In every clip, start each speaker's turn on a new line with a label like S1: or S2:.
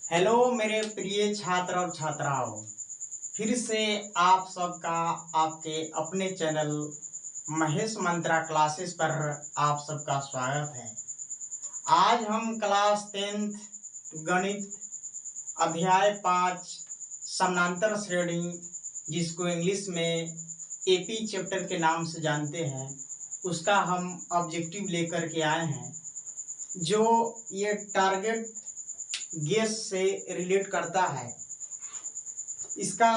S1: Hello मेरे प्रिय छात्र और छात्राओं, फिर से आप सबका आपके अपने चैनल महेश मंत्रा क्लासेस पर आप सबका स्वागत है। आज हम क्लास 10th गणित अध्याय 5 समानांतर श्रेणी, जिसको इंग्लिश में एपी चैप्टर के नाम से जानते हैं, उसका हम ऑब्जेक्टिव लेकर के आए हैं, जो ये टारगेट गैस से रिलेट करता है। इसका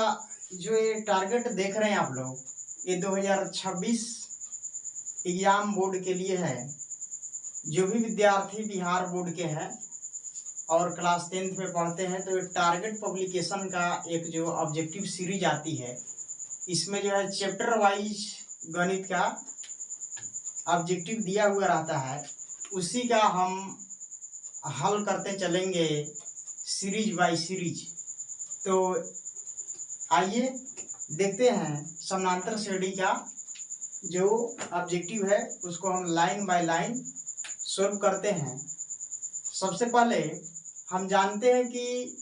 S1: जो ये टारगेट देख रहे हैं आप लोग, ये 2026 एग्जाम बोर्ड के लिए है। जो भी विद्यार्थी बिहार बोर्ड के हैं और क्लास 10th में पढ़ते हैं, तो ये टारगेट पब्लिकेशन का एक जो ऑब्जेक्टिव सीरीज आती है, इसमें जो है चैप्टर वाइज गणित का ऑब्जेक्टिव दिया हुआ रहता है, उसी का हम हल करते चलेंगे सीरीज बाय सीरीज। तो आइए देखते हैं समानांतर श्रेणी का जो ऑब्जेक्टिव है, उसको हम लाइन बाय लाइन सॉल्व करते हैं। सबसे पहले हम जानते हैं कि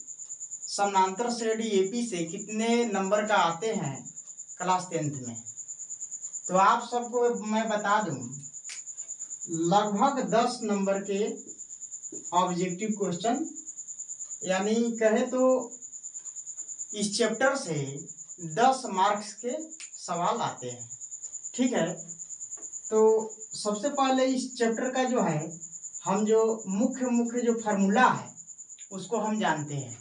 S1: समानांतर श्रेणी एपी से कितने नंबर का आते हैं क्लास 10th में। तो आप सबको मैं बता दूं, लगभग 10 नंबर के ऑब्जेक्टिव क्वेश्चन, यानी कहे तो इस चैप्टर से 10 मार्क्स के सवाल आते हैं। ठीक है, तो सबसे पहले इस चैप्टर का जो है, हम जो मुख्य जो फार्मूला है उसको हम जानते हैं।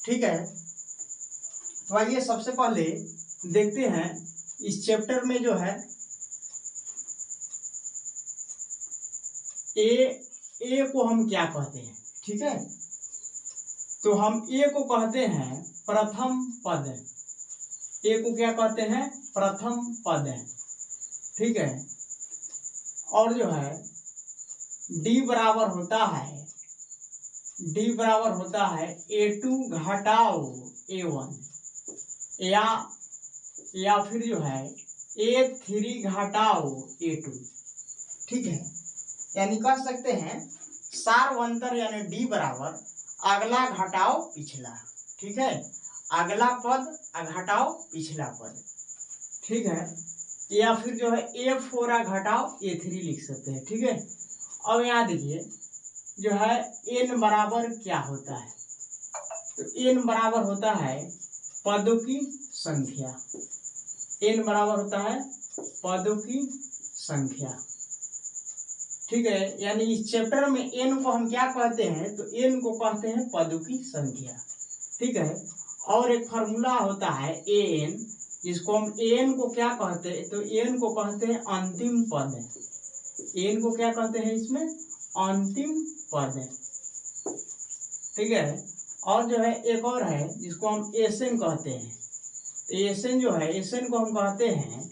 S1: ठीक है, तो आइए सबसे पहले देखते हैं इस चैप्टर में जो है ए को हम क्या कहते हैं। ठीक है, तो हम ए को कहते हैं प्रथम पद। ए को क्या कहते हैं? प्रथम पद। ठीक है, और जो है डी बराबर होता है A2 घटाओ A1, या फिर जो है A3 घटाओ A2। ठीक है, यानी कह सकते हैं सारवंतर यानी डी बराबर अगला घटाओ पिछला। ठीक है, अगला पद घटाओ पिछला पद। ठीक है, या फिर जो है A4 घटाओ A3 लिख सकते हैं। ठीक है, अब यहाँ देखिए जो है n बराबर क्या होता है, तो n बराबर होता है पदों की संख्या। n बराबर होता है पदों की संख्या। ठीक है, यानी इस चैप्टर में n को हम क्या कहते हैं, तो n को कहते हैं पदों की संख्या। ठीक है, और एक फार्मूला होता है an, जिसको हम an को क्या कहते हैं, तो n को कहते हैं अंतिम पद। n को क्या कहते हैं इसमें? अंतिम पद। ठीक है, और जो है एक और है जिसको हम Sn कहते हैं। तो Sn जो है, Sn को हम कहते हैं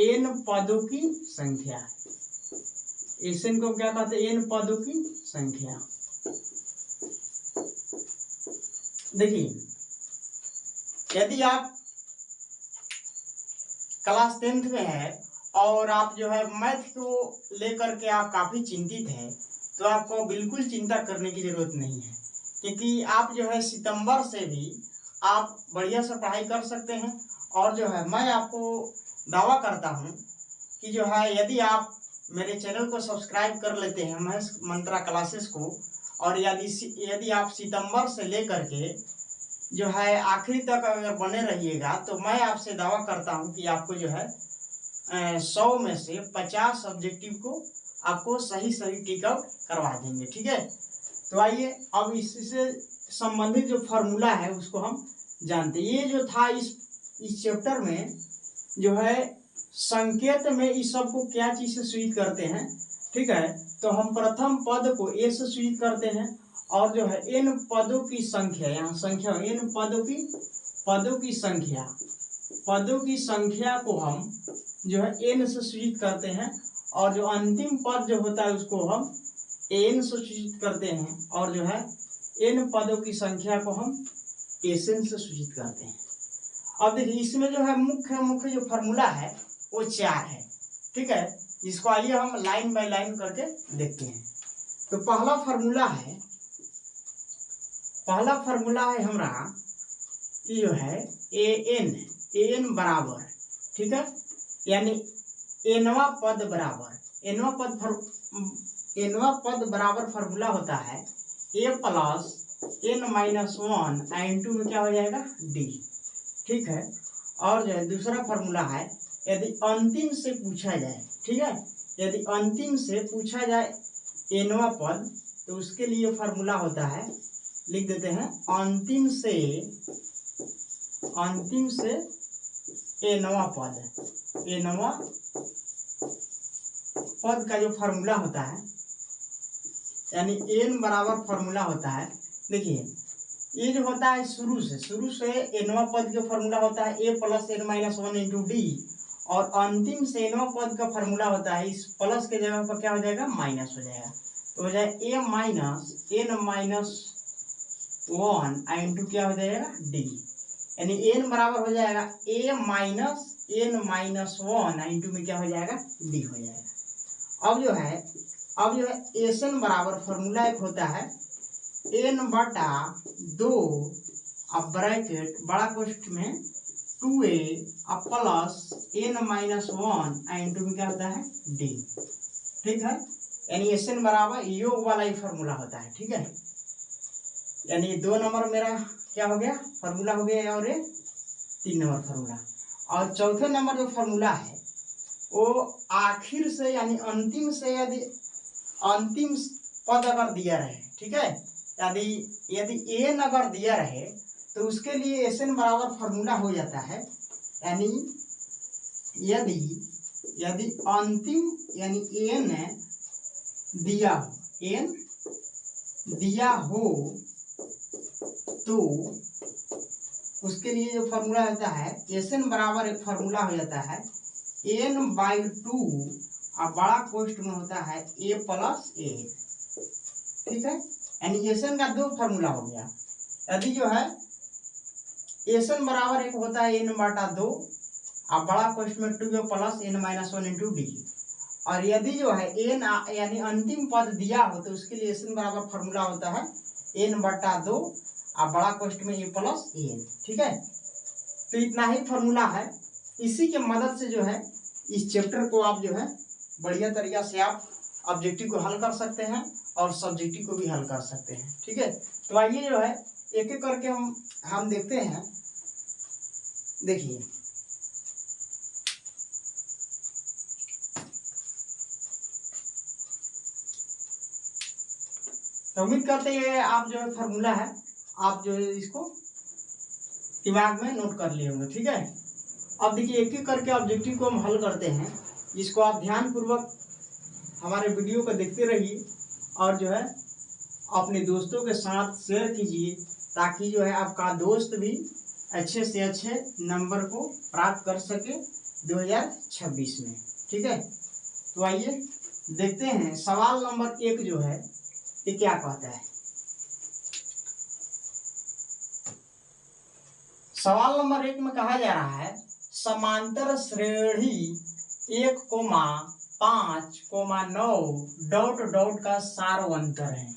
S1: n पदों की संख्या। Sn को क्या कहते हैं? n पदों की संख्या। देखिए, यदि आप क्लास 10th में है और आप जो है मैथ को लेकर के आप काफी चिंतित हैं, तो आपको बिल्कुल चिंता करने की जरूरत नहीं है, क्योंकि आप जो है सितंबर से भी आप बढ़िया से पढ़ाई कर सकते हैं। और जो है मैं आपको दावा करता हूं कि जो है यदि आप मेरे चैनल को सब्सक्राइब कर लेते हैं महेश मंत्रा क्लासेस को, और यदि आप सितंबर से लेकर के जो है आखिरी तक अगर बने रहिएगा, तो मैं आपसे दावा करता हूं कि आपको जो है 100 में से 50 ऑब्जेक्टिव को आपको सही टिक आउट करवा देंगे। ठीक है, तो आइए अब इससे संबंधित जो फार्मूला है उसको हम जानते हैं। ये जो था इस चैप्टर में जो है संकेत में इस सब को क्या चीज से सूचित करते हैं। ठीक है, तो हम प्रथम पद को ए से सूचित करते हैं, और जो है n पदों की संख्या, यहाँ संख्या n पदों की संख्या को हम जो है n से सूचित करते हैं, और जो अंतिम पद जो होता है उसको हम an से सूचित करते हैं, और जो है n पदों की संख्या को हम Sn से सूचित करते हैं। अब देखिए इसमें जो है मुख्य जो फार्मूला है वो 4 है। ठीक है, जिसको आइए हम लाइन बाय लाइन करके देखते हैं। तो पहला फार्मूला है पहला फार्मूला है हमारा ये जो है एन बराबर, ठीक है, यानी एनवा पद बराबर फार्मूला होता है A plus N minus one into में क्या हो जाएगा डी, ठीक है। और जो है दूसरा फार्मूला है यदि अंतिम से पूछा जाए, ठीक है, यदि अंतिम से पूछा जाए एनवा पद तो उसके लिए फार्मूला होता है, लिख देते हैं अंतिम से एनवा पद का जो फार्मूला होता है, यानी एन बराबर फार्मूला होता है। देखिए ये जो होता है शुरू से एनवा पद का फार्मूला होता है A plus N minus one into D, और अंतिम से एनवा पद का फार्मूला होता है इस प्लस के जगह पर क्या हो जाएगा माइनस हो जाएगा, तो हो जाए A minus N minus one into क्या हो जाएगा डी, यानी एन बराबर हो जाएगा A minus N minus one into में क्या हो जाएगा डी हो जाएगा। अब जो है एस एन बराबर फार्मूला एक होता है एन बटा दो अब ब्रैकेट बड़ा कोष्ठ में 2a अब plus N minus one into में क्या होता है डी, ठीक है, यानी एस एन बराबर योग वाला ही फार्मूला होता है, ठीक है। यानी 2 नंबर मेरा क्या हो गया फार्मूला हो गया, और ये 3 नंबर फार्मूला। और चौथे नंबर जो फार्मूला है वो आखिर से यानी अंतिम से यदि अंतिम पद अगर दिया रहे, ठीक है, यदि एन अगर दिया रहे तो उसके लिए एस एन बराबर फार्मूला हो जाता है, यानी यदि अंतिम यानी एन दिया हो तो उसके लिए जो फार्मूला होता है एस एन बराबर एक फार्मूला हो जाता है एन बाई 2 और बड़ा कोष्ठ में होता है ए प्लस ए, ठीक है, यानी एस एन का 2 फार्मूला हो गया। यदि जो है एस एन बराबर एक होता है एन बटा 2 और बड़ा कोष्ठ में 2 plus N minus one into D, और यदि जो है एन यानी अंतिम पद दिया हो तो उसके लिए एस एन बराबर फार्मूला होता है एन बटा 2 और बड़ा कोष्ठ में ए प्लस एन, ठीक है। तो इतना ही फार्मूला है, इसी के मदद से जो है इस चैप्टर को आप जो है बढ़िया तरीका से आप ऑब्जेक्टिव को हल कर सकते हैं और सब्जेक्टिव को भी हल कर सकते हैं, ठीक है। तो आइए जो है एक एक करके हम देखते हैं। देखिए तो उम्मीद करते हैं आप जो है फार्मूला है आप जो है इसको दिमाग में नोट कर लिए होंगे, ठीक है। अब देखिए एक एक करके ऑब्जेक्टिव को हम हल करते हैं, जिसको आप ध्यानपूर्वक हमारे वीडियो को देखते रहिए और जो है अपने दोस्तों के साथ शेयर कीजिए, ताकि जो है आपका दोस्त भी अच्छे से अच्छे नंबर को प्राप्त कर सके 2026 में, ठीक है। तो आइए देखते हैं सवाल नंबर 1 जो है ये क्या कहता है। सवाल नंबर 1 में कहा जा रहा है समांतर श्रेणी 1,5,9 डॉट डॉट का सारवंतर है,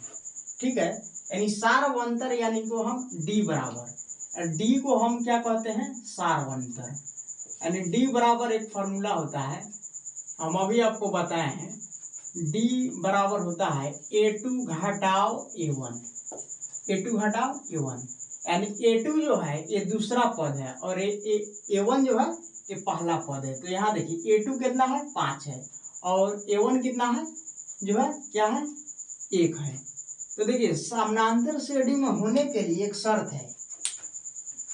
S1: ठीक है, यानी सारवंतर यानी को हम डी बराबर, डी को हम क्या कहते हैं सारवंतर, यानी डी बराबर एक फार्मूला होता है हम अभी आपको बताए हैं, डी बराबर होता है a2 घटाव a1, a2 घटाव a1, यानी a2 जो है ये दूसरा पद है और a1 जो है ये पहला पद है। तो यहाँ देखिए a2 कितना है 5 है और a1 कितना है जो है क्या है 1 है। तो देखिए समानांतर श्रेणी में होने के लिए एक शर्त है,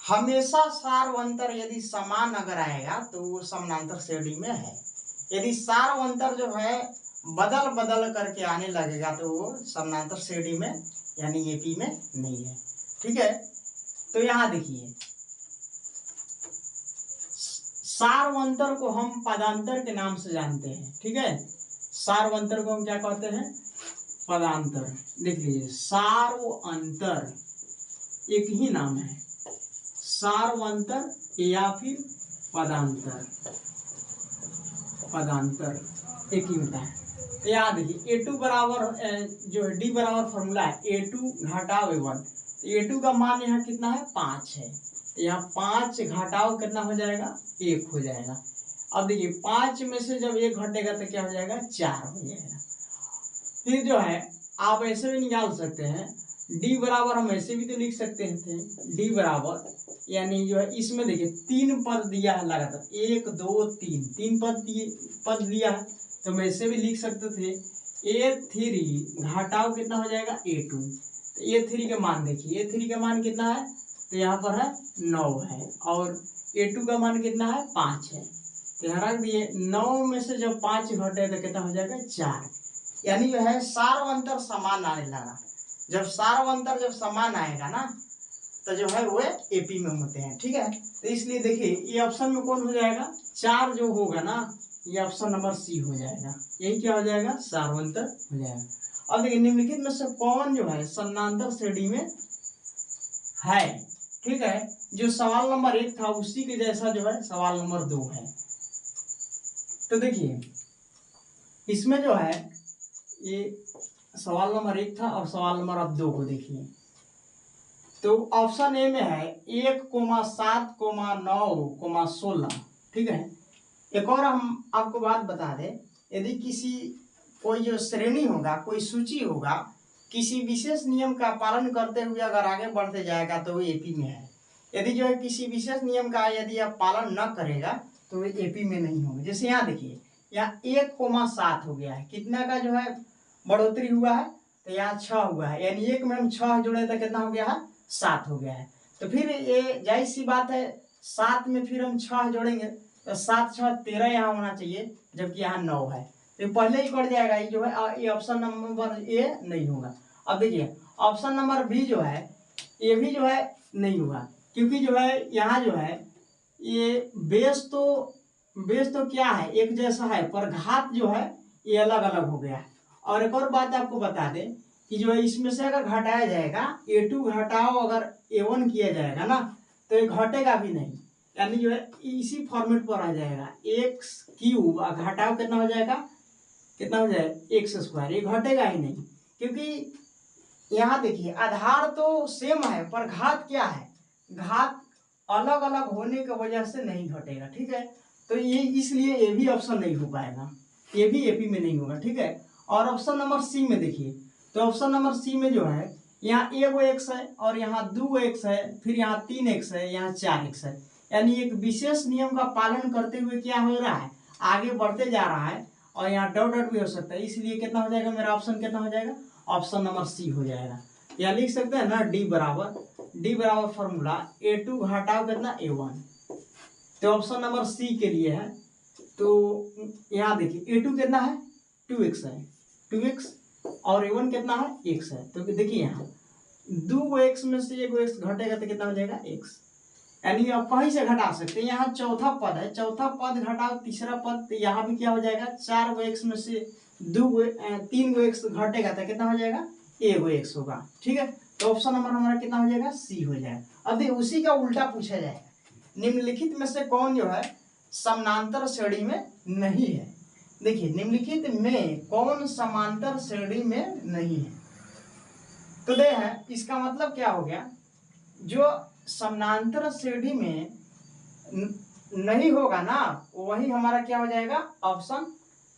S1: हमेशा सारवंतर यदि समान अगर आएगा तो वो समानांतर श्रेणी में है, यदि सारवंतर जो है बदल बदल करके आने लगेगा तो वो समानांतर श्रेणी में यानी एपी में नहीं है, ठीक है। तो यहाँ देखिए सारवंतर को हम पदांतर के नाम से जानते हैं, ठीक है, सारवंतर को हम क्या कहते हैं पदांतर। देख लीजिए सारवंतर एक ही नाम है, सारवंतर या फिर पदांतर, पदांतर एक ही होता है। याद देखिए a2 बराबर जो है डी बराबर फॉर्मूला है a2 घटाव a1, A2 का मान यहाँ कितना है 5 है, तो यहाँ 5 घटाओ कितना हो जाएगा 1 हो जाएगा। अब देखिए 5 में से जब 1 घटेगा तो क्या हो जाएगा 4 हो जाएगा। फिर जो है आप ऐसे भी निकाल सकते हैं, D बराबर हम ऐसे भी तो लिख सकते थे, D बराबर यानी जो है इसमें देखिए 3 पद दिया है लगातार, 1 2 3 3 पद दिया है, तो हम ऐसे भी लिख सकते थे A3 घटाओ कितना हो जाएगा A2। तो A3 का मान देखिए, A3 का मान कितना है, तो यहाँ पर है 9 है, और A2 का मान कितना है 5 है, तो यहाँ रख दिए। 9 में से जब 5 घटे तो कितना हो जाएगा 4, यानी जो है सार्वंतर समान आने लगा। जब सार्वंतर जब समान आएगा ना तो जो है वो एपी में होते हैं, ठीक है। तो इसलिए देखिए ये ऑप्शन में कौन हो जाएगा 4 जो होगा ना, ये ऑप्शन नंबर सी हो जाएगा, यही क्या हो जाएगा सार्वंतर हो जाएगा। अब देखिए निम्नलिखित में से कौन जो है समानांतर श्रेणी में है, ठीक है। जो सवाल नंबर 1 था उसी के जैसा जो है सवाल नंबर 2 है। तो देखिए इसमें जो है ये सवाल नंबर 1 था और सवाल नंबर अब 2 को देखिए। तो ऑप्शन ए में है 1,7,9,16, ठीक है। एक और हम आपको बात बता दें, यदि किसी कोई जो श्रेणी होगा, कोई सूची होगा, किसी विशेष नियम का पालन करते हुए अगर आगे बढ़ते जाएगा तो वो एपी में है। यदि जो है किसी विशेष नियम का यदि आप पालन न करेगा तो वो एपी में नहीं होगा। जैसे यहाँ देखिए, यहाँ 1,7 हो गया है, कितना का जो है बढ़ोतरी हुआ है, तो यहाँ 6 हुआ है, यानी 1 में हम 6 जोड़े तो कितना हो गया है 7 हो गया है। तो फिर ये जाहिर सी बात है 7 में फिर हम 6 जोड़ेंगे तो 7 6 13 यहाँ होना चाहिए, जबकि यहाँ 9 है, तो पहले ही कट जाएगा। ये जो है ये ऑप्शन नंबर ए नहीं होगा। अब देखिए ऑप्शन नंबर बी जो है ये भी जो है नहीं होगा, क्योंकि जो है यहाँ जो है ये बेस तो क्या है एक जैसा है, पर घात जो है ये अलग अलग हो गया है। और एक और बात आपको बता दें कि जो है इसमें से अगर घटाया जाएगा A2 घटाओ अगर A1 किया जाएगा ना तो ये घटेगा भी नहीं, यानी जो है इसी फॉर्मेट पर आ जाएगा, एक्स क्यूब घटाओ कितना हो जाएगा एक्स स्क्वायर, ये घटेगा ही नहीं। क्योंकि यहाँ देखिए आधार तो सेम है पर घात क्या है, घात अलग अलग होने की वजह से नहीं घटेगा, ठीक है। तो ये इसलिए ये भी ऑप्शन नहीं हो पाएगा, ये भी एपी में नहीं होगा, ठीक है। और ऑप्शन नंबर सी में देखिए, तो ऑप्शन नंबर सी में जो है यहाँ 1 एक्स है और यहाँ 2 एक्स है, फिर यहाँ 3 एक्स है, यहाँ 4 एक्स है, यानी एक विशेष नियम का पालन करते हुए क्या हो रहा है आगे बढ़ते जा रहा है, और यहाँ डॉट डॉट भी हो सकता है, इसलिए कितना हो जाएगा मेरा ऑप्शन कितना हो जाएगा ऑप्शन नंबर सी हो जाएगा। यहाँ लिख सकते हैं ना डी बराबर फॉर्मूला A2 घटाओ कितना A1, तो ऑप्शन नंबर सी के लिए है। तो यहाँ देखिए A2 कितना है 2x है, 2x और A1 कितना है x है, तो देखिए यहाँ 2x में से 1x घटेगा तो कितना हो जाएगा x, यानी आप कहीं से घटा सकते हैं। यहाँ चौथा पद है, चौथा पद घटाओ तीसरा पद, तो यहाँ भी क्या हो जाएगा 4x में से 3x घटेगा तो कितना हो जाएगा 1x होगा, ठीक है। तो ऑप्शन नंबर हमारा कितना हो जाएगा सी हो जाएगा। अब देखिए उसी का उल्टा पूछा जाएगा, निम्नलिखित में से कौन जो है समानांतर श्रेणी में नहीं है। देखिए निम्नलिखित में कौन समांतर श्रेणी में नहीं है, तो दे है इसका मतलब क्या हो गया, जो समानांतर श्रेणी में नहीं होगा ना वही हमारा क्या हो जाएगा ऑप्शन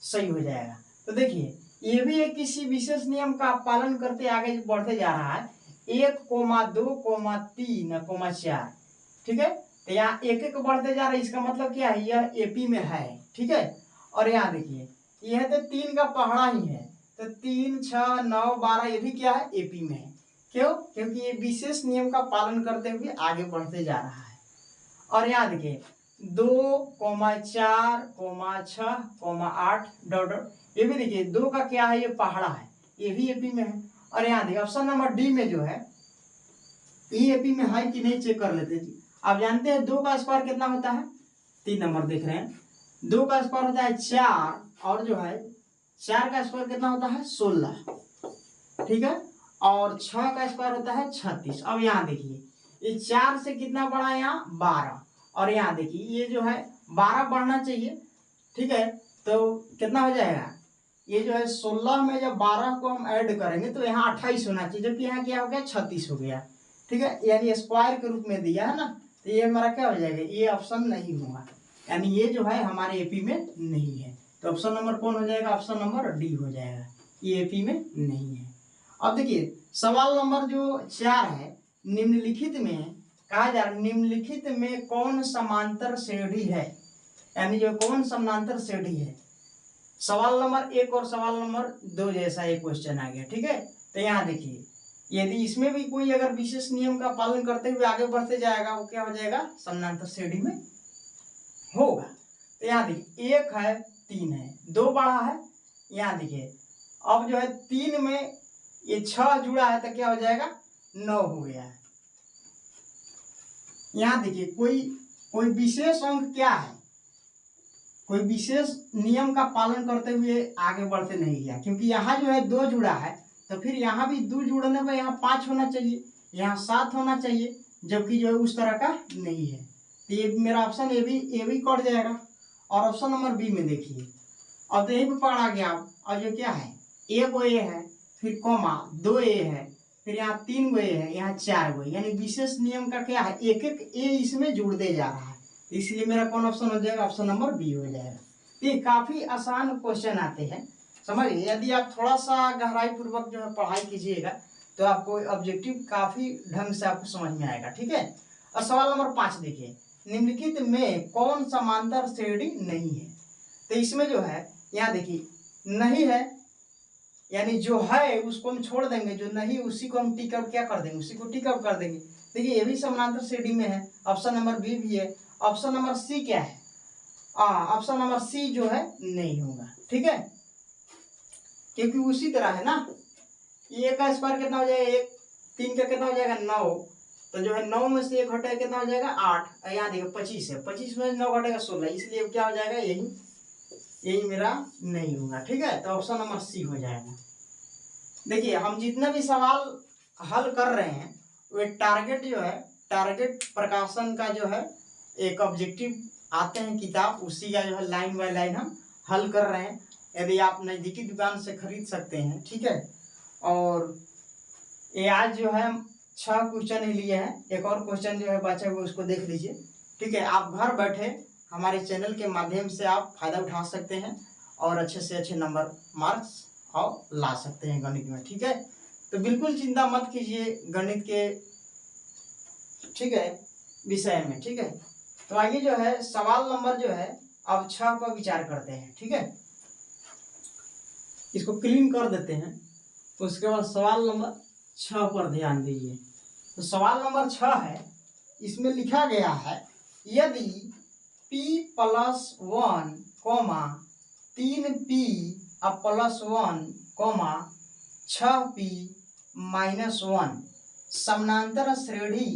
S1: सही हो जाएगा। तो देखिए ये भी एक किसी विशेष नियम का पालन करते आगे बढ़ते जा रहा है, 1,2,3,4, ठीक है। तो यहाँ एक एक बढ़ते जा रहा है, इसका मतलब क्या है यह एपी में है, ठीक है। और यहाँ देखिए यह तो 3 का पहाड़ा ही है, तो 3 6 9 12 ये भी क्या है एपी में है, क्यों, क्योंकि ये विशेष नियम का पालन करते हुए आगे बढ़ते जा रहा है। और यहाँ देखिए 2, 4, 6, 8 डॉट, ये भी देखिए 2 का क्या है ये पहाड़ा है, ये भी एपी में है। और यहाँ देखिए ऑप्शन नंबर डी में जो है ये एपी में है कि नहीं चेक कर लेते जी। आप जानते हैं 2 का स्क्वायर कितना होता है 3 नंबर देख रहे हैं, 2 का स्क्वायर होता है 4, और जो है 4 का स्क्वायर कितना होता है 16, ठीक है। और 6 का स्क्वायर होता है 36। अब यहाँ देखिए ये 4 से कितना बढ़ा है यहाँ 12, और यहाँ देखिए ये जो है 12 बढ़ना चाहिए, ठीक है। तो कितना हो जाएगा ये जो है 16 में जब 12 को हम ऐड करेंगे तो यहाँ 28 होना चाहिए, जबकि यहाँ क्या हो गया 36 हो गया। ठीक है, यानी स्क्वायर के रूप में दिया है ना, तो ये हमारा क्या हो जाएगा, ये ऑप्शन नहीं होगा, यानी ये जो है हमारे एपी में नहीं है। तो ऑप्शन नंबर कौन हो जाएगा, ऑप्शन नंबर डी हो जाएगा, ये एपी में नहीं है। अब देखिए सवाल नंबर जो 4 है, निम्नलिखित में कहा जा रहा है निम्नलिखित में कौन समांतर श्रेणी है, यानी जो कौन समांतर श्रेणी है। सवाल नंबर 1 और सवाल नंबर 2 जैसा एक क्वेश्चन आ गया, ठीक है। तो यहाँ देखिए यदि इसमें भी कोई अगर विशेष नियम का पालन करते हुए आगे बढ़ते जाएगा, वो क्या हो जाएगा, समानांतर श्रेणी में होगा। तो यहाँ देखिए 1 है 3 है, 2 बड़ा है, यहाँ देखिए अब जो है 3 में ये 6 जुड़ा है तो क्या हो जाएगा, 9 हो गया है। यहाँ देखिए कोई विशेष अंक क्या है, कोई विशेष नियम का पालन करते हुए आगे बढ़ते नहीं गया, क्योंकि यहाँ जो है 2 जुड़ा है तो फिर यहाँ भी 2 जुड़ने पर यहाँ 5 होना चाहिए, यहाँ 7 होना चाहिए, जबकि जो है उस तरह का नहीं है। तो ये मेरा ऑप्शन ए भी कट जाएगा। और ऑप्शन नंबर बी में देखिए, अब तो यहीं पर पकड़ा गया, और जो क्या है, एक गो ए है, फिर कॉमा 2 ए है, फिर यहाँ 3 गो ए है, यहाँ 4 गो, यानी विशेष नियम का क्या है, एक एक ए इसमें जुड़ते जा रहा है, इसलिए मेरा कौन ऑप्शन हो जाएगा, ऑप्शन नंबर बी हो जाएगा। ये काफी आसान क्वेश्चन आते हैं, समझिए। यदि आप थोड़ा सा गहराई पूर्वक जो है पढ़ाई कीजिएगा तो आपको ऑब्जेक्टिव काफी ढंग से आपको समझ में आएगा, ठीक है। और सवाल नंबर 5 देखिए, निम्नलिखित में कौन समांतर श्रेणी नहीं है। तो इसमें जो है यहाँ देखिए नहीं है, यानी जो है उसको हम छोड़ देंगे, जो नहीं उसी को हम टिक आउट क्या कर देंगे, उसी को टिक आउट कर देंगे। देखिए ये भी समानांतर श्रेणी में है, ऑप्शन नंबर बी भी है। ऑप्शन नंबर सी क्या है, ऑप्शन नंबर सी जो है नहीं होगा, ठीक है, क्योंकि उसी तरह है ना, ये का स्क्वायर कितना हो जाएगा, 1, 3 का कितना हो जाएगा 9, तो जो है 9 में से 1 घटेगा कितना हो जाएगा 8, यहाँ देखो 25 है, 25 में 9 घटेगा 16, इसलिए क्या हो जाएगा, यही मेरा नहीं होगा, ठीक है। तो ऑप्शन नंबर सी हो जाएगा। देखिए हम जितना भी सवाल हल कर रहे हैं वे टारगेट जो है, टारगेट प्रकाशन का जो है एक ऑब्जेक्टिव आते हैं किताब, उसी का जो है लाइन बाय लाइन हम हल कर रहे हैं। यदि आप नज़दीकी दुकान से खरीद सकते हैं, ठीक है। और ये आज जो है 6 क्वेश्चन ही लिए हैं, एक और क्वेश्चन जो है बचे हुए उसको देख लीजिए, ठीक है। आप घर बैठे हमारे चैनल के माध्यम से आप फायदा उठा सकते हैं और अच्छे से अच्छे नंबर मार्क्स और ला सकते हैं गणित में, ठीक है। तो बिल्कुल चिंता मत कीजिए गणित के, ठीक है, विषय में, ठीक है। तो आइए जो है सवाल नंबर जो है अब 6 पर विचार करते हैं, ठीक है। इसको क्लीन कर देते हैं, उसके बाद सवाल नंबर 6 पर ध्यान दीजिए। तो सवाल नंबर 6 है, इसमें लिखा गया है यदि p + 1, 3p + 1, 6p - 1 समानांतर श्रेणी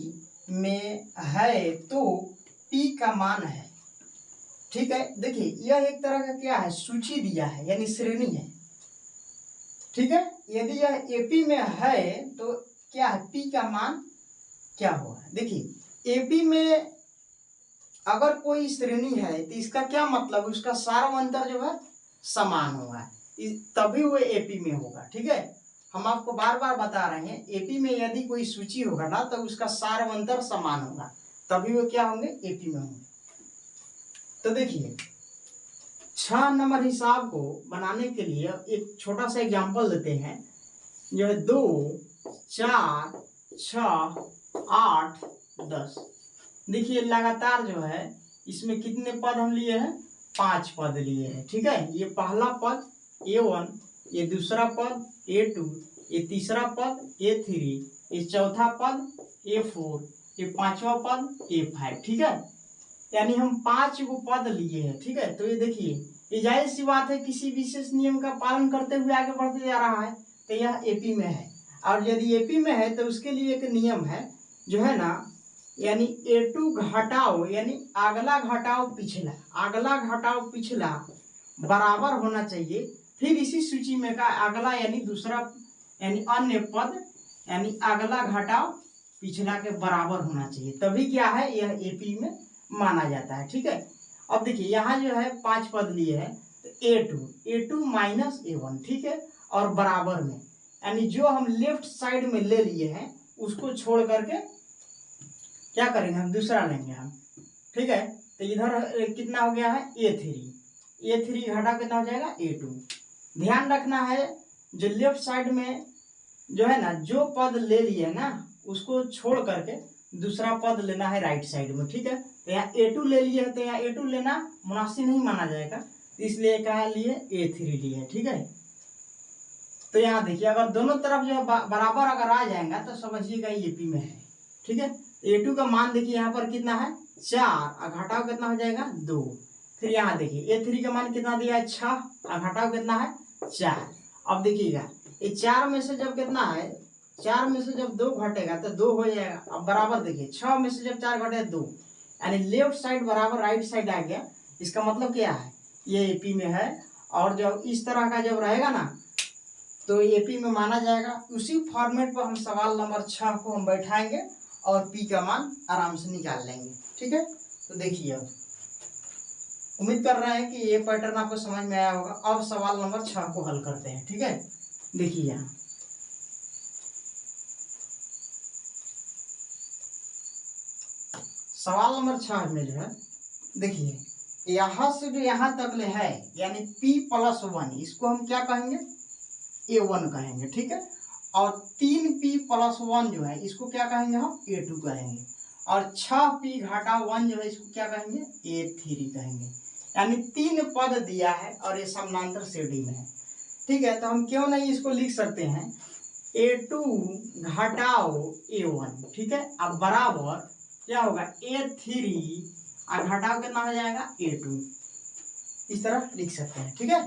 S1: में है तो p का मान है, ठीक है। देखिए यह एक तरह का क्या है, सूची दिया है, यानी श्रेणी है, ठीक है। यदि यह एपी में है तो क्या है, p का मान क्या होगा। देखिए एपी में अगर कोई श्रेणी है तो इसका क्या मतलब, उसका सार्वंतर जो है समान होगा, तभी वो एपी में होगा, ठीक है। हम आपको बार बार बता रहे हैं, एपी में यदि कोई सूची होगा ना तो उसका सार्वंतर समान होगा, तभी वो क्या होंगे, एपी में होंगे। तो देखिए 6 नंबर हिसाब को बनाने के लिए एक छोटा सा एग्जांपल देते हैं, जो है 2, 4, 6, 8, 10। देखिए लगातार जो है इसमें कितने पद हम लिए हैं, 5 पद लिए हैं, ठीक है। ये पहला पद A1, ये दूसरा पद A2, ये तीसरा पद A3, ये चौथा पद A4, ये 5वां पद A5, ठीक है। यानी हम 5 को पद लिए हैं, ठीक है। तो ये देखिए ये जाहिर सी बात है किसी विशेष नियम का पालन करते हुए आगे बढ़ते जा रहा है, तो यह एपी में है। और यदि एपी में है तो उसके लिए एक नियम है जो है ना, यानी A2 घटाओ, यानी अगला घटाओ पिछला, अगला घटाओ पिछला बराबर होना चाहिए। फिर इसी सूची में का अगला यानी दूसरा यानी अन्य पद यानी अगला घटाओ पिछला के बराबर होना चाहिए, तभी क्या है यह एपी में माना जाता है, ठीक है। अब देखिए यहाँ जो है 5 पद लिए हैं, तो A2 - A1, ठीक है, और बराबर में, यानी जो हम लेफ्ट साइड में ले लिए हैं उसको छोड़ करके क्या करेंगे, हम दूसरा लेंगे हम, ठीक है। तो इधर कितना हो गया है A3 घटा कितना हो जाएगा A2। ध्यान रखना है जो लेफ्ट साइड में जो है ना, जो पद ले लिए ना उसको छोड़ करके दूसरा पद लेना है राइट साइड में, ठीक है। तो यहाँ A2 ले लिए तो यहाँ A2 लेना मुनासिब नहीं माना जाएगा, इसलिए कहा लिए A3 लिए, ठीक है। तो यहाँ देखिए अगर दोनों तरफ जो है बराबर अगर आ जाएगा तो समझिएगा ये पी में है, ठीक है। A2 का मान देखिए यहाँ पर कितना है 4 और घटाओ कितना हो जाएगा 2। फिर यहाँ देखिए A3 का मान कितना दिया है 6 और घटाओ कितना है 4। अब देखिएगा ये 4 में से जब कितना है, 4 में से जब 2 घटेगा तो 2 हो जाएगा। अब बराबर देखिए 6 में से जब 4 घटे 2, यानी लेफ्ट साइड बराबर राइट साइड आ गया। इसका मतलब क्या है, ये AP में है। और जब इस तरह का जब रहेगा ना तो AP में माना जाएगा। उसी फॉर्मेट पर हम सवाल नंबर 6 को हम बैठाएंगे और P का मान आराम से निकाल लेंगे, ठीक है। तो देखिए अब उम्मीद कर रहे हैं कि ये पैटर्न आपको समझ में आया होगा। अब सवाल नंबर 6 को हल करते हैं, ठीक है। देखिए यहाँ सवाल नंबर 6 में जो है देखिए यहाँ से जो यहाँ तक ले है यानी P+1, इसको हम क्या कहेंगे A1 कहेंगे, ठीक है। और 3P+1 जो है इसको क्या कहेंगे हम A2 कहेंगे। और 6P घटा 1 जो है इसको क्या कहेंगे A3 कहेंगे। यानी 3 पद दिया है और ये समानांतर श्रेणी में है, ठीक है। तो हम क्यों नहीं इसको लिख सकते हैं A2 घटाओ A1, ठीक है। अब बराबर क्या होगा A3 और घटाओ कितना हो जाएगा A2, इस तरह लिख सकते हैं, ठीक है।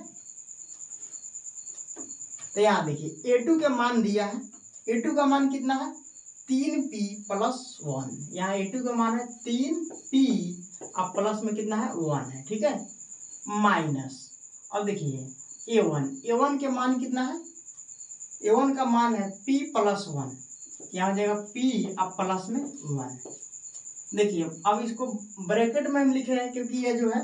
S1: तो यहाँ देखिए A2 का मान दिया है, A2 का मान कितना है 3P+1। यहाँ A2 का मान है 3P अब प्लस में कितना है 1 है, ठीक है। माइनस अब देखिए A1 के मान कितना है, A1 का मान है P+1, यहाँ हो जाएगा P अब प्लस में 1। देखिए अब इसको ब्रैकेट में हम लिख रहे हैं क्योंकि ये जो है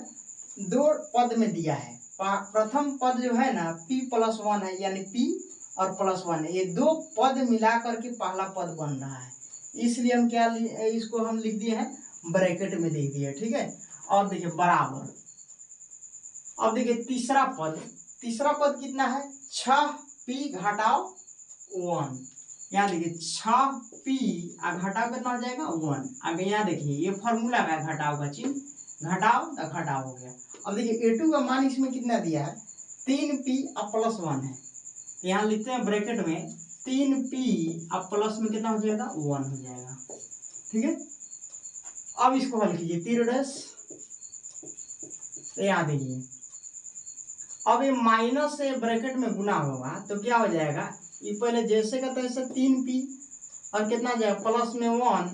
S1: 2 पद में दिया है। प्रथम पद जो है ना P+1 है, यानी P और +1 है, ये 2 पद मिला करके पहला पद बन रहा है, इसलिए हम क्या इसको हम लिख दिए हैं ब्रैकेट में लिख दिए, ठीक है। और देखिए बराबर अब देखिए तीसरा पद कितना है 6P घटाओ 1। यहाँ देखिए 6P घटाओ कितना हो जाएगा 1। आगे यहाँ देखिए ये फॉर्मूला का घटाओ का चिन्ह, घटाओ तो घटाओ हो गया। अब देखिए A2 का मान इसमें कितना दिया है 3P अब +1 है, तो यहाँ लिखते हैं ब्रैकेट में 3P अब प्लस में कितना हो जाएगा 1 हो जाएगा, ठीक है। अब इसको हल कीजिए 3 डैश, तो यहाँ देखिए अब ये माइनस से ब्रैकेट में गुना होगा तो क्या हो जाएगा, ये पहले जैसे का तैसे 3P और कितना जाएगा प्लस में 1,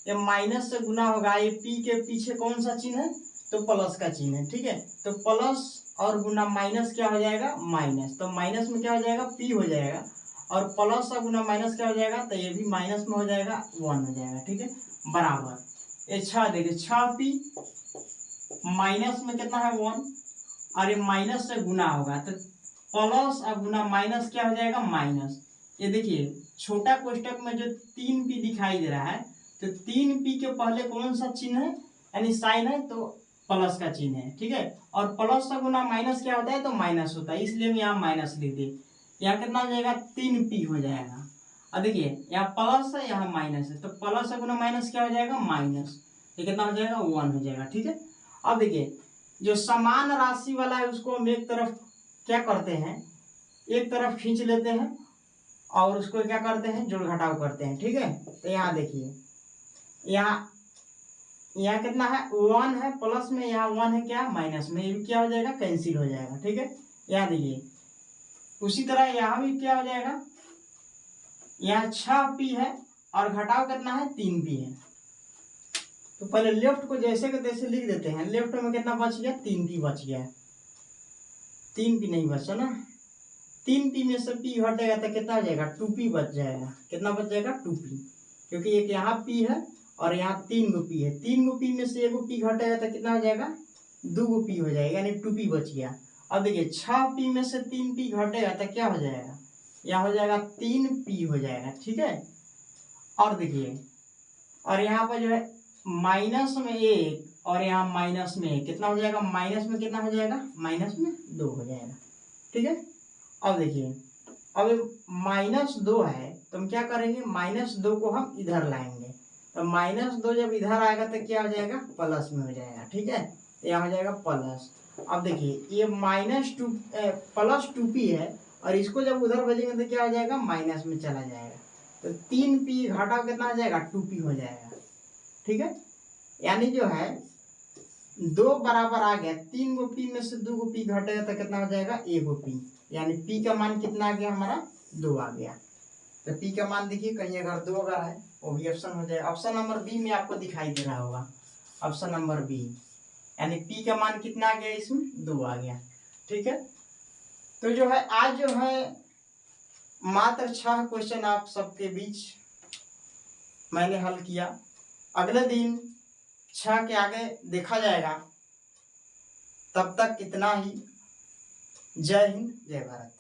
S1: ये माइनस से गुना होगा। ये P के पीछे कौन सा चिन्ह है तो प्लस का चिन्ह है, ठीक है। तो प्लस और गुना माइनस क्या हो जाएगा माइनस, तो माइनस में क्या हो जाएगा P हो जाएगा, और प्लस और गुना माइनस क्या हो जाएगा तो ये भी माइनस में हो जाएगा 1 हो जाएगा, ठीक है। बराबर ये 6 देखिए 6P माइनस में कितना है 1 और ये माइनस से गुना होगा तो प्लस और गुना माइनस क्या हो जाएगा माइनस। ये देखिए छोटा कोष्टक में जो 3P दिखाई दे रहा है तो 3P के पहले कौन सा चिन्ह है यानी साइन है तो प्लस का चिन्ह है, ठीक है। और प्लस का गुना माइनस क्या होता है तो माइनस होता है, इसलिए हम यहाँ माइनस लिख दिए। यहाँ कितना हो जाएगा 3P हो जाएगा। और देखिए यहाँ प्लस है यहाँ माइनस है, तो प्लस गुना माइनस क्या हो जाएगा माइनस, ये कितना हो जाएगा 1 हो जाएगा, ठीक है। अब देखिए जो समान राशि वाला है उसको हम एक तरफ क्या करते हैं, एक तरफ खींच लेते हैं और उसको क्या करते हैं जोड़ घटाव करते हैं, ठीक है। तो यहाँ देखिए यहाँ कितना है 1 है प्लस में, यहाँ 1 है क्या माइनस में, ये भी क्या हो जाएगा कैंसिल हो जाएगा, ठीक है। यहाँ देखिए उसी तरह यहाँ भी क्या हो जाएगा, यहाँ 6P है और घटाव कितना है 3P है। तो पहले लेफ्ट को जैसे के तैसे लिख देते हैं। लेफ्ट में कितना बच गया 3P बच गया, 3P नहीं बचा ना, 3P में से P हटेगा तो कितना हो जाएगा 2P बच जाएगा। कितना बच जाएगा 2P, क्योंकि एक यहाँ P है और यहाँ 3 गो P है। 3 गो P में से एगो P घटेगा तो कितना हो जाएगा 2 गो P हो जाएगा, यानी 2P बच गया। अब देखिए 6P में से 3P घटेगा तो क्या हो जाएगा, यहाँ हो जाएगा 3P हो जाएगा, ठीक है। और देखिए, और यहाँ पर जो है माइनस में 1 और यहाँ माइनस में 1 कितना हो जाएगा, माइनस में कितना हो जाएगा, माइनस में 2 हो जाएगा। ठीक है, अब देखिए, अब -2 है तो हम क्या करेंगे, -2 को हम इधर लाएंगे, तो -2 जब इधर आएगा तो क्या हो जाएगा, प्लस में हो जाएगा। ठीक है, यहाँ हो जाएगा प्लस। अब देखिए ये -2 +2p है और इसको जब उधर भेजेंगे तो क्या हो जाएगा, माइनस में चला जाएगा, तो 3p घटाओ कितना हो जाएगा, 2p हो जाएगा। ठीक है, यानी जो है 2 बराबर आ गया, 3 गो p में से 2 गो p घटेगा तो कितना हो जाएगा, 1 गो p, यानी p का मान कितना आ गया हमारा, 2 आ गया। तो p का मान देखिए कहीं अगर 2 अगर है वो भी ऑप्शन हो जाएगा। ऑप्शन नंबर बी में आपको दिखाई दे रहा होगा, ऑप्शन नंबर बी, यानी p का मान कितना आ गया, इसमें 2 आ गया। ठीक है, तो जो है आज जो है मात्र 6 क्वेश्चन आप सबके बीच मैंने हल किया। अगले दिन 6 के आगे देखा जाएगा। तब तक इतना ही। जय हिंद, जय भारत।